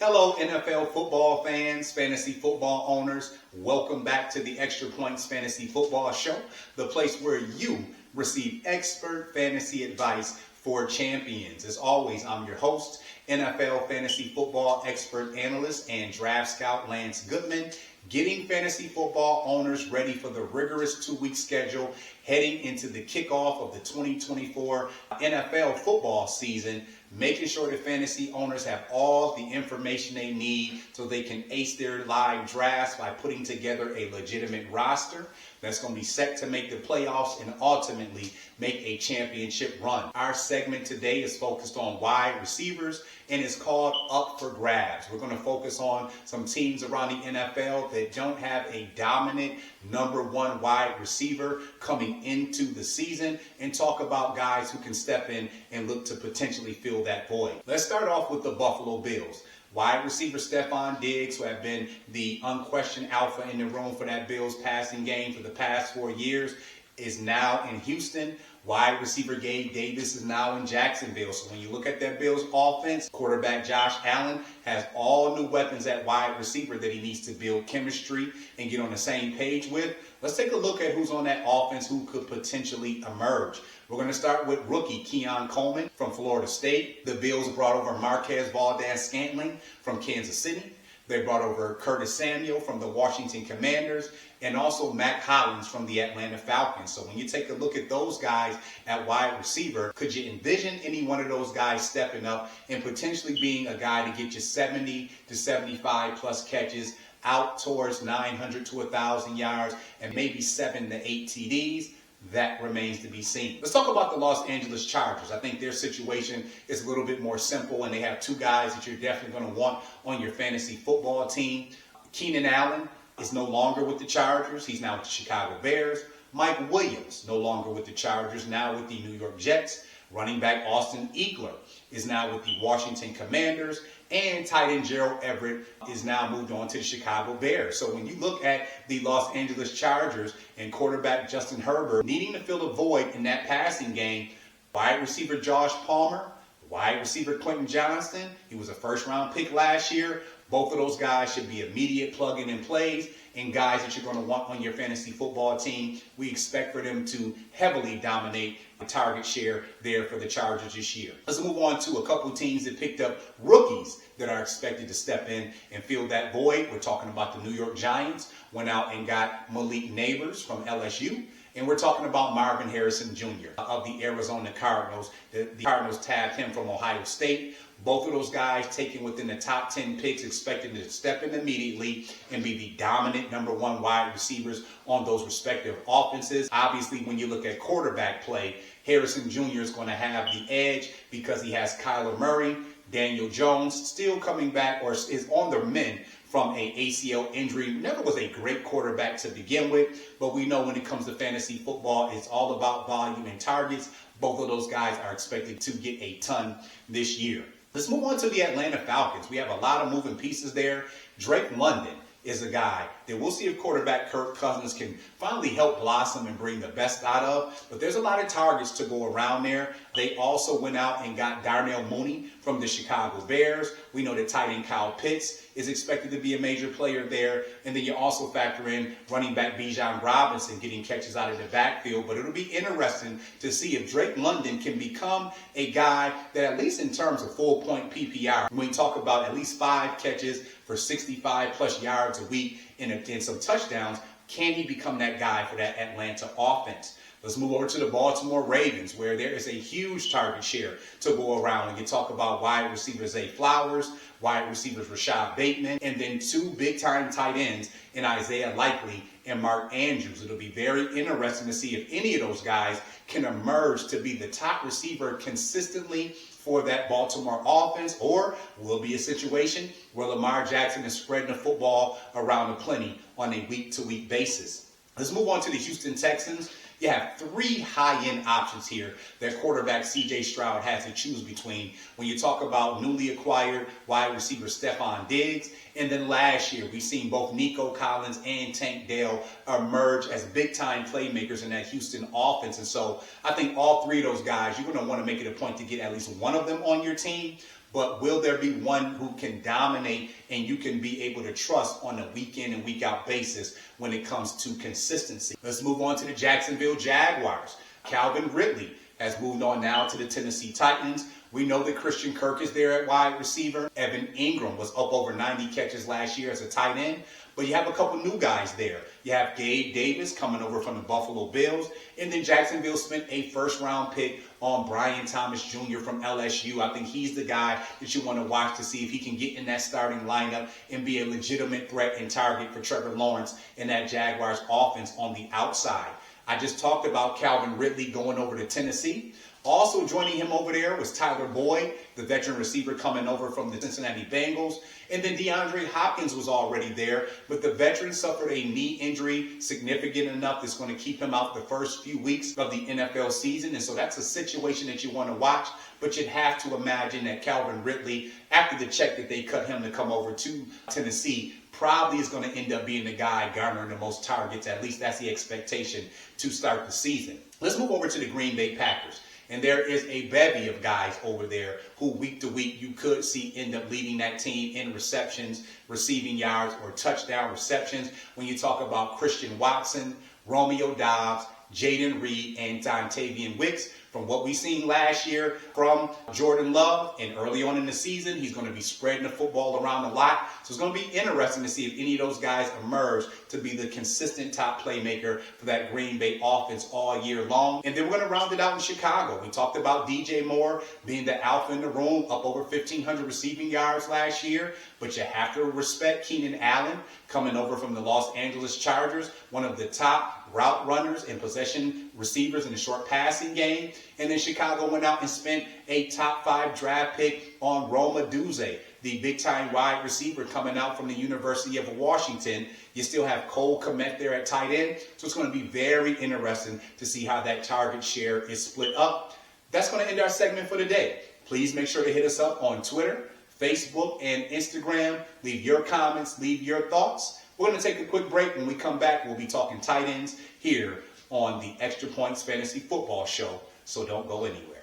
Hello, NFL football fans, fantasy football owners. Welcome back to the Extra Points Fantasy Football Show, the place where you receive expert fantasy advice for champions. As always, I'm your host, NFL fantasy football expert analyst and draft scout Lance Goodman, getting fantasy football owners ready for the rigorous 2-week schedule heading into the kickoff of the 2024 NFL football season, making sure that fantasy owners have all the information they need so they can ace their live drafts by putting together a legitimate roster that's going to be set to make the playoffs and ultimately make a championship run. Our segment today is focused on wide receivers and it's called Up for Grabs. We're going to focus on some teams around the NFL that don't have a dominant number one wide receiver coming into the season and talk about guys who can step in and look to potentially fill that void. Let's start off with the Buffalo Bills. Wide receiver Stephon Diggs, who have been the unquestioned alpha in the room for that Bills passing game for the past 4 years, is now in Houston. Wide receiver Gabe Davis is now in Jacksonville. So when you look at that Bills offense, quarterback Josh Allen has all new weapons at wide receiver that he needs to build chemistry and get on the same page with. Let's take a look at who's on that offense who could potentially emerge. We're going to start with rookie Keon Coleman from Florida State. The Bills brought over Marquez Valdes-Scantling from Kansas City. They brought over Curtis Samuel from the Washington Commanders and also Matt Collins from the Atlanta Falcons. So when you take a look at those guys at wide receiver, could you envision any one of those guys stepping up and potentially being a guy to get you 70 to 75 plus catches, out towards 900 to 1,000 yards, and maybe 7 to 8 TDs? That remains to be seen. Let's talk about the Los Angeles Chargers. I think their situation is a little bit more simple, and they have two guys that you're definitely going to want on your fantasy football team. Keenan Allen is no longer with the Chargers. He's now with the Chicago Bears. Mike Williams, no longer with the Chargers, now with the New York Jets. Running back Austin Ekeler is now with the Washington Commanders. And tight end Gerald Everett is now moved on to the Chicago Bears. So when you look at the Los Angeles Chargers and quarterback Justin Herbert needing to fill a void in that passing game, wide receiver Josh Palmer, wide receiver Quentin Johnston, he was a first-round pick last year. Both of those guys should be immediate plug-in plays and guys that you're going to want on your fantasy football team. We expect for them to heavily dominate the target share there for the Chargers this year. Let's move on to a couple teams that picked up rookies that are expected to step in and fill that void. We're talking about the New York Giants, went out and got Malik Nabers from LSU. And we're talking about Marvin Harrison Jr. of the Arizona Cardinals. The Cardinals tabbed him from Ohio State. Both of those guys taken within the top 10 picks, expected to step in immediately and be the dominant number one wide receivers on those respective offenses. Obviously, when you look at quarterback play, Harrison Jr. is going to have the edge because he has Kyler Murray, Daniel Jones still coming back or is on the mend from a ACL injury. Never was a great quarterback to begin with, but we know when it comes to fantasy football, it's all about volume and targets. Both of those guys are expected to get a ton this year. Let's move on to the Atlanta Falcons. We have a lot of moving pieces there. Drake London is a guy that we'll see if quarterback Kirk Cousins can finally help blossom and bring the best out of. But there's a lot of targets to go around there. They also went out and got Darnell Mooney from the Chicago Bears. We know that tight end Kyle Pitts is expected to be a major player there. And then you also factor in running back Bijan Robinson getting catches out of the backfield. But it'll be interesting to see if Drake London can become a guy that, at least in terms of full point PPR, when we talk about at least 5 catches for 65 plus yards a week and some touchdowns, can he become that guy for that Atlanta offense? Let's move over to the Baltimore Ravens, where there is a huge target share to go around. And you talk about wide receivers Zay Flowers, wide receivers Rashad Bateman, and then 2 big-time tight ends in Isaiah Likely and Mark Andrews. It'll be very interesting to see if any of those guys can emerge to be the top receiver consistently for that Baltimore offense, or will be a situation where Lamar Jackson is spreading the football around aplenty on a week-to-week basis. Let's move on to the Houston Texans. You have 3 high-end options here that quarterback C.J. Stroud has to choose between when you talk about newly acquired wide receiver Stephon Diggs. And then last year, we've seen both Nico Collins and Tank Dell emerge as big-time playmakers in that Houston offense. And so I think all 3 of those guys, you're going to want to make it a point to get at least one of them on your team. but will there be one who can dominate and you can be able to trust on a week in and week out basis when it comes to consistency? Let's move on to the Jacksonville Jaguars. Calvin Ridley has moved on now to the Tennessee Titans. We know that Christian Kirk is there at wide receiver. Evan Ingram was up over 90 catches last year as a tight end. But you have a couple new guys there. You have Gabe Davis coming over from the Buffalo Bills. And then Jacksonville spent a first-round pick on Brian Thomas Jr. from LSU. I think he's the guy that you want to watch to see if he can get in that starting lineup and be a legitimate threat and target for Trevor Lawrence in that Jaguars offense on the outside. I just talked about Calvin Ridley going over to Tennessee. Also joining him over there was Tyler Boyd, the veteran receiver coming over from the Cincinnati Bengals. And then DeAndre Hopkins was already there, but the veteran suffered a knee injury significant enough that's going to keep him out the first few weeks of the NFL season. And so that's a situation that you want to watch, but you'd have to imagine that Calvin Ridley, after the check that they cut him to come over to Tennessee, probably is going to end up being the guy garnering the most targets. At least that's the expectation to start the season. Let's move over to the Green Bay Packers. And there is a bevy of guys over there who week to week you could see end up leading that team in receptions, receiving yards, or touchdown receptions. When you talk about Christian Watson, Romeo Doubs, Jaden Reed, and Dontavian Wicks. From what we've seen last year from Jordan Love and early on in the season, he's going to be spreading the football around a lot. So it's going to be interesting to see if any of those guys emerge to be the consistent top playmaker for that Green Bay offense all year long. And then we're going to round it out in Chicago. We talked about DJ Moore being the alpha in the room, up over 1,500 receiving yards last year. But you have to respect Keenan Allen coming over from the Los Angeles Chargers, one of the top route runners and possession receivers in the short passing game. And then Chicago went out and spent a top 5 draft pick on Rome Odunze, the big-time wide receiver coming out from the University of Washington. You still have Cole Kmet there at tight end. So it's going to be very interesting to see how that target share is split up. That's going to end our segment for today. Please make sure to hit us up on Twitter, Facebook, and Instagram. Leave your comments, leave your thoughts. We're going to take a quick break. When we come back, we'll be talking tight ends here on the Extra Points Fantasy Football Show. So don't go anywhere.